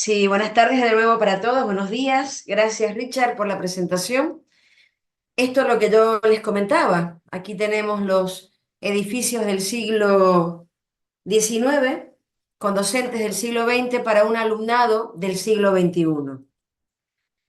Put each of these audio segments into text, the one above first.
Sí, buenas tardes de nuevo para todos, buenos días. Gracias, Richard, por la presentación. Esto es lo que yo les comentaba. Aquí tenemos los edificios del siglo XIX con docentes del siglo XX para un alumnado del siglo XXI.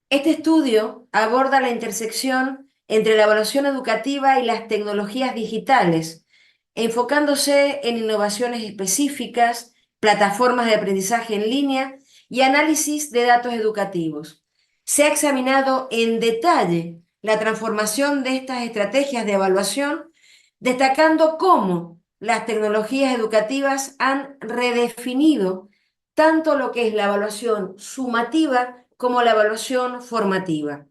Este estudio aborda la intersección entre la evaluación educativa y las tecnologías digitales, enfocándose en innovaciones específicas, plataformas de aprendizaje en línea y análisis de datos educativos. Se ha examinado en detalle la transformación de estas estrategias de evaluación, destacando cómo las tecnologías educativas han redefinido tanto lo que es la evaluación sumativa como la evaluación formativa.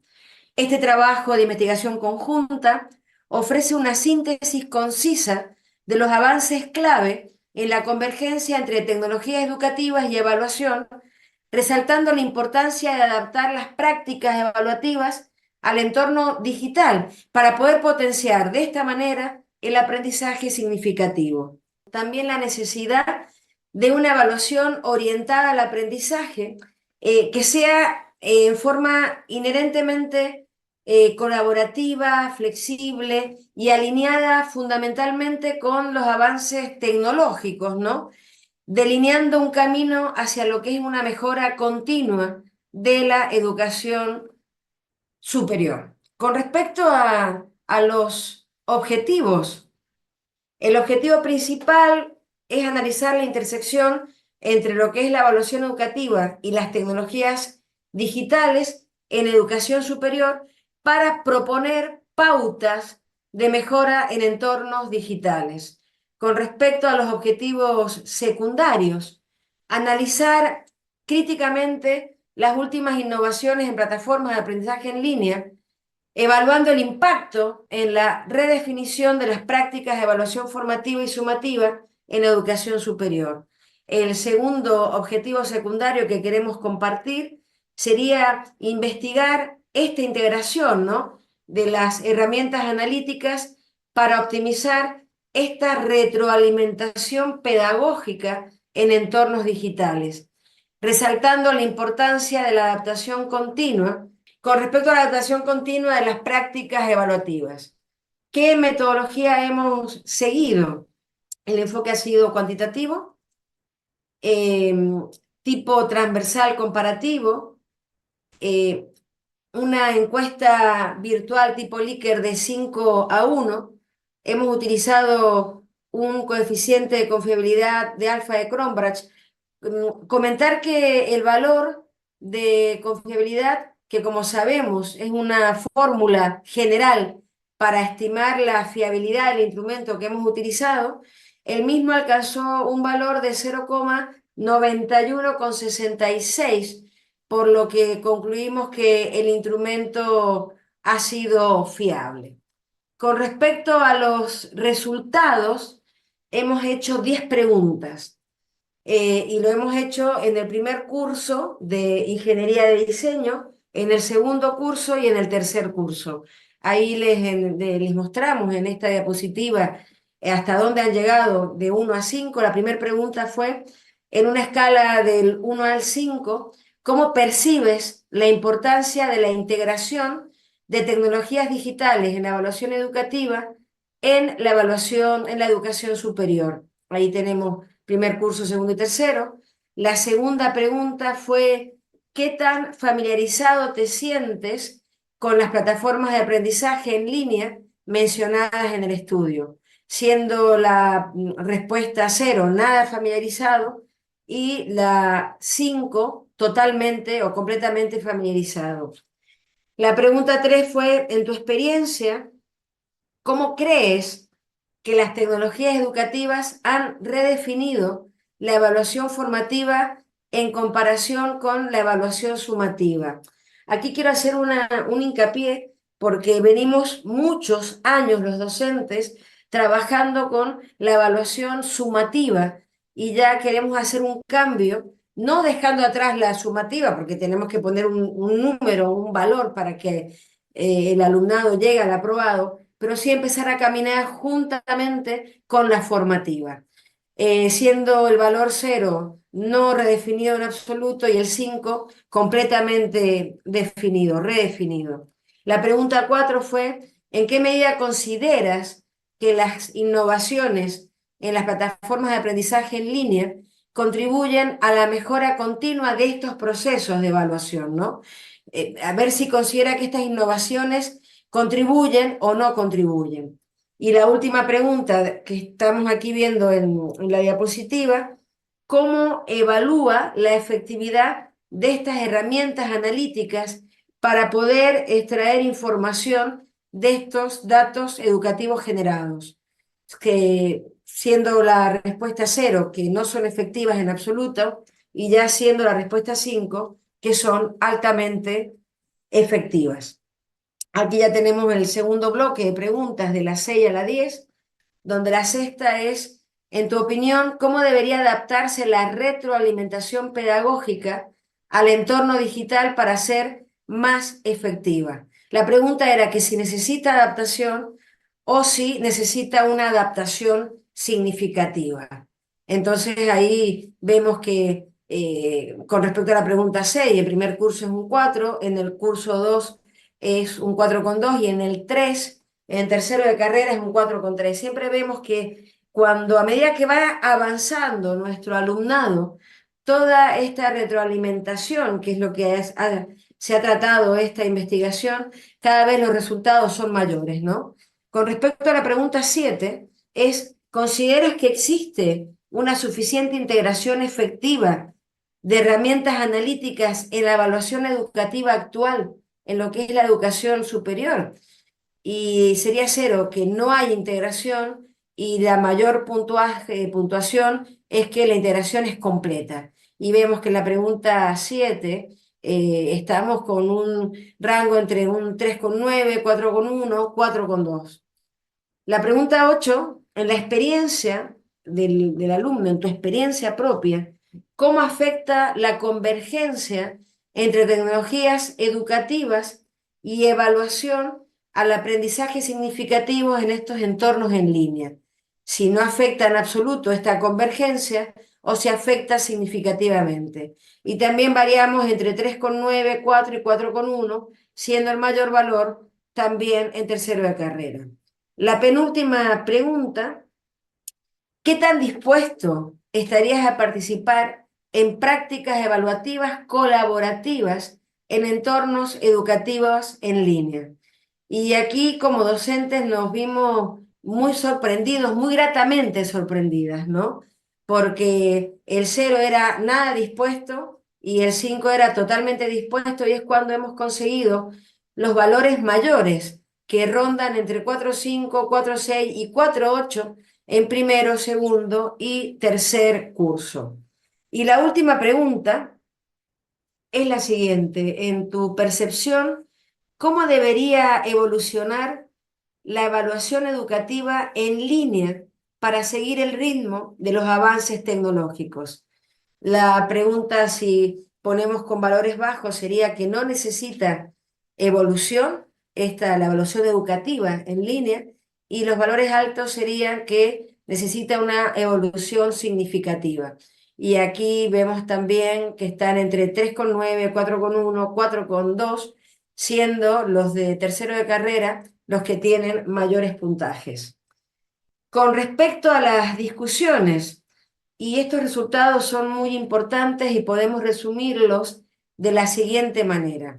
Este trabajo de investigación conjunta ofrece una síntesis concisa de los avances clave en la convergencia entre tecnologías educativas y evaluación, resaltando la importancia de adaptar las prácticas evaluativas al entorno digital para poder potenciar de esta manera el aprendizaje significativo. También la necesidad de una evaluación orientada al aprendizaje que sea en forma inherentemente colaborativa, flexible y alineada fundamentalmente con los avances tecnológicos, ¿no? Delineando un camino hacia lo que es una mejora continua de la educación superior. Con respecto a los objetivos, el objetivo principal es analizar la intersección entre lo que es la evaluación educativa y las tecnologías digitales en educación superior para proponer pautas de mejora en entornos digitales. Con respecto a los objetivos secundarios, analizar críticamente las últimas innovaciones en plataformas de aprendizaje en línea, evaluando el impacto en la redefinición de las prácticas de evaluación formativa y sumativa en educación superior. El segundo objetivo secundario que queremos compartir sería investigar esta integración, ¿no?, de las herramientas analíticas para optimizar esta retroalimentación pedagógica en entornos digitales, resaltando la importancia de la adaptación continua con respecto a la adaptación continua de las prácticas evaluativas. ¿Qué metodología hemos seguido? El enfoque ha sido cuantitativo, eh, tipo transversal comparativo, eh, una encuesta virtual tipo Likert de 5 a 1. Hemos utilizado un coeficiente de confiabilidad de alfa de Cronbach. Comentar que el valor de confiabilidad, que como sabemos es una fórmula general para estimar la fiabilidad del instrumento que hemos utilizado, el mismo alcanzó un valor de 0,9166, por lo que concluimos que el instrumento ha sido fiable. Con respecto a los resultados, hemos hecho 10 preguntas y lo hemos hecho en el primer curso de Ingeniería de Diseño, en el segundo curso y en el tercer curso. Ahí les mostramos en esta diapositiva hasta dónde han llegado de 1 a 5. La primera pregunta fue, en una escala del 1 al 5, ¿cómo percibes la importancia de la integración de tecnologías digitales en la evaluación educativa en la evaluación en la educación superior? Ahí tenemos primer curso, segundo y tercero. La segunda pregunta fue, ¿qué tan familiarizado te sientes con las plataformas de aprendizaje en línea mencionadas en el estudio? Siendo la respuesta 0, nada familiarizado, y la 5, totalmente o completamente familiarizado. La pregunta 3 fue, en tu experiencia, ¿cómo crees que las tecnologías educativas han redefinido la evaluación formativa en comparación con la evaluación sumativa? Aquí quiero hacer un hincapié porque venimos muchos años los docentes trabajando con la evaluación sumativa y ya queremos hacer un cambio, no dejando atrás la sumativa, porque tenemos que poner un número, un valor para que el alumnado llegue al aprobado, pero sí empezar a caminar juntamente con la formativa. Siendo el valor 0 no redefinido en absoluto, y el 5 completamente definido, redefinido. La pregunta 4 fue, ¿en qué medida consideras que las innovaciones en las plataformas de aprendizaje en línea contribuyen a la mejora continua de estos procesos de evaluación, ¿no? A ver si considera que estas innovaciones contribuyen o no contribuyen. Y la última pregunta que estamos aquí viendo en la diapositiva, ¿cómo evalúa la efectividad de estas herramientas analíticas para poder extraer información de estos datos educativos generados? Que siendo la respuesta 0, que no son efectivas en absoluto, y ya siendo la respuesta 5, que son altamente efectivas. Aquí ya tenemos el segundo bloque de preguntas de la 6 a la 10, donde la sexta es, en tu opinión, ¿cómo debería adaptarse la retroalimentación pedagógica al entorno digital para ser más efectiva? La pregunta era que si necesita adaptación o si necesita una adaptación significativa. Entonces ahí vemos que con respecto a la pregunta 6, el primer curso es un 4, en el curso 2 es un 4,2 y en el 3, en tercero de carrera es un 4,3. Siempre vemos que cuando a medida que va avanzando nuestro alumnado, toda esta retroalimentación, que es lo que se ha tratado esta investigación, cada vez los resultados son mayores, ¿no? Con respecto a la pregunta 7, ¿consideras que existe una suficiente integración efectiva de herramientas analíticas en la evaluación educativa actual, en lo que es la educación superior? Y sería 0, que no hay integración, y la mayor puntuación es que la integración es completa. Y vemos que en la pregunta 7 estamos con un rango entre un 3,9, 4,1, 4,2. La pregunta 8, en la experiencia del alumno, en tu experiencia propia, ¿cómo afecta la convergencia entre tecnologías educativas y evaluación al aprendizaje significativo en estos entornos en línea? Si no afecta en absoluto esta convergencia o si afecta significativamente. Y también variamos entre 3,9, 4 y 4,1, siendo el mayor valor también en tercero de carrera. La penúltima pregunta, ¿qué tan dispuesto estarías a participar en prácticas evaluativas colaborativas en entornos educativos en línea? Y aquí como docentes nos vimos muy sorprendidos, muy gratamente sorprendidas, ¿no? Porque el 0 era nada dispuesto y el 5 era totalmente dispuesto, y es cuando hemos conseguido los valores mayores que rondan entre 4,5, 4,6 y 4,8 en primero, segundo y tercer curso. Y la última pregunta es la siguiente. En tu percepción, ¿cómo debería evolucionar la evaluación educativa en línea para seguir el ritmo de los avances tecnológicos? La pregunta, si ponemos con valores bajos, sería que no necesita evolución, la evaluación educativa en línea, y los valores altos serían que necesita una evolución significativa. Y aquí vemos también que están entre 3,9, 4,1, 4,2, siendo los de tercero de carrera los que tienen mayores puntajes. Con respecto a las discusiones, y estos resultados son muy importantes y podemos resumirlos de la siguiente manera.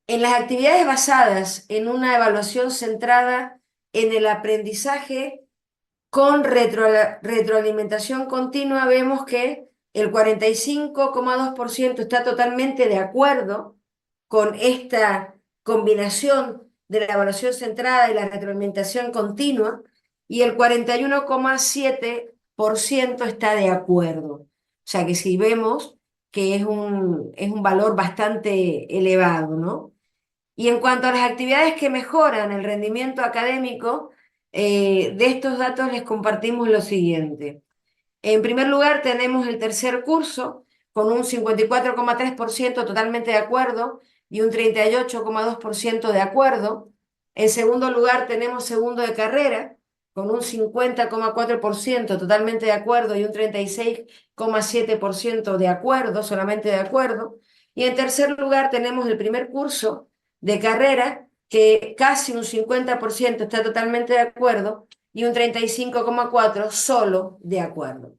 En las actividades basadas en una evaluación centrada en el aprendizaje con retroalimentación continua, vemos que el 45,2% está totalmente de acuerdo con esta combinación de la evaluación centrada y la retroalimentación continua, y el 41,7% está de acuerdo. O sea que si vemos que es un valor bastante elevado, ¿no? Y en cuanto a las actividades que mejoran el rendimiento académico, de estos datos les compartimos lo siguiente. En primer lugar, tenemos el tercer curso con un 54,3% totalmente de acuerdo y un 38,2% de acuerdo. En segundo lugar, tenemos segundo de carrera con un 50,4% totalmente de acuerdo y un 36,7% de acuerdo, solamente de acuerdo. Y en tercer lugar tenemos el primer curso de carrera, que casi un 50% está totalmente de acuerdo y un 35,4% solo de acuerdo.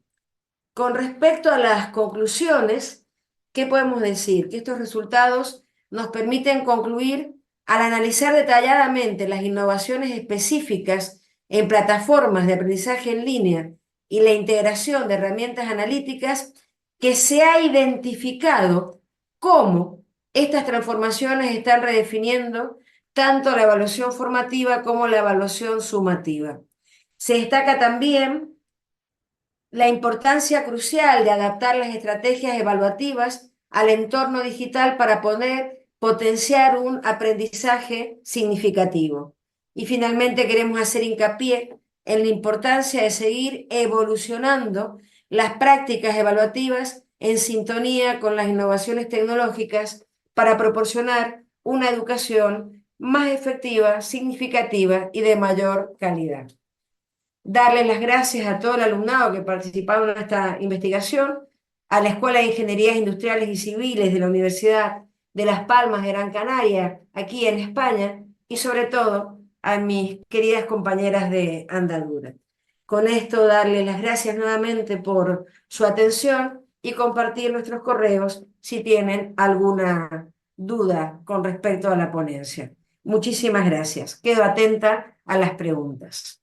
Con respecto a las conclusiones, ¿qué podemos decir? Que estos resultados nos permiten concluir al analizar detalladamente las innovaciones específicas en plataformas de aprendizaje en línea y la integración de herramientas analíticas, que se ha identificado cómo estas transformaciones están redefiniendo tanto la evaluación formativa como la evaluación sumativa. Se destaca también la importancia crucial de adaptar las estrategias evaluativas al entorno digital para poder potenciar un aprendizaje significativo. Y finalmente queremos hacer hincapié en la importancia de seguir evolucionando las prácticas evaluativas en sintonía con las innovaciones tecnológicas para proporcionar una educación más efectiva, significativa y de mayor calidad. Darles las gracias a todo el alumnado que participaron en esta investigación, a la Escuela de Ingenierías Industriales y Civiles de la Universidad de Las Palmas de Gran Canaria, aquí en España, y sobre todo a mis queridas compañeras de andadura. Con esto, darles las gracias nuevamente por su atención y compartir nuestros correos si tienen alguna duda con respecto a la ponencia. Muchísimas gracias. Quedo atenta a las preguntas.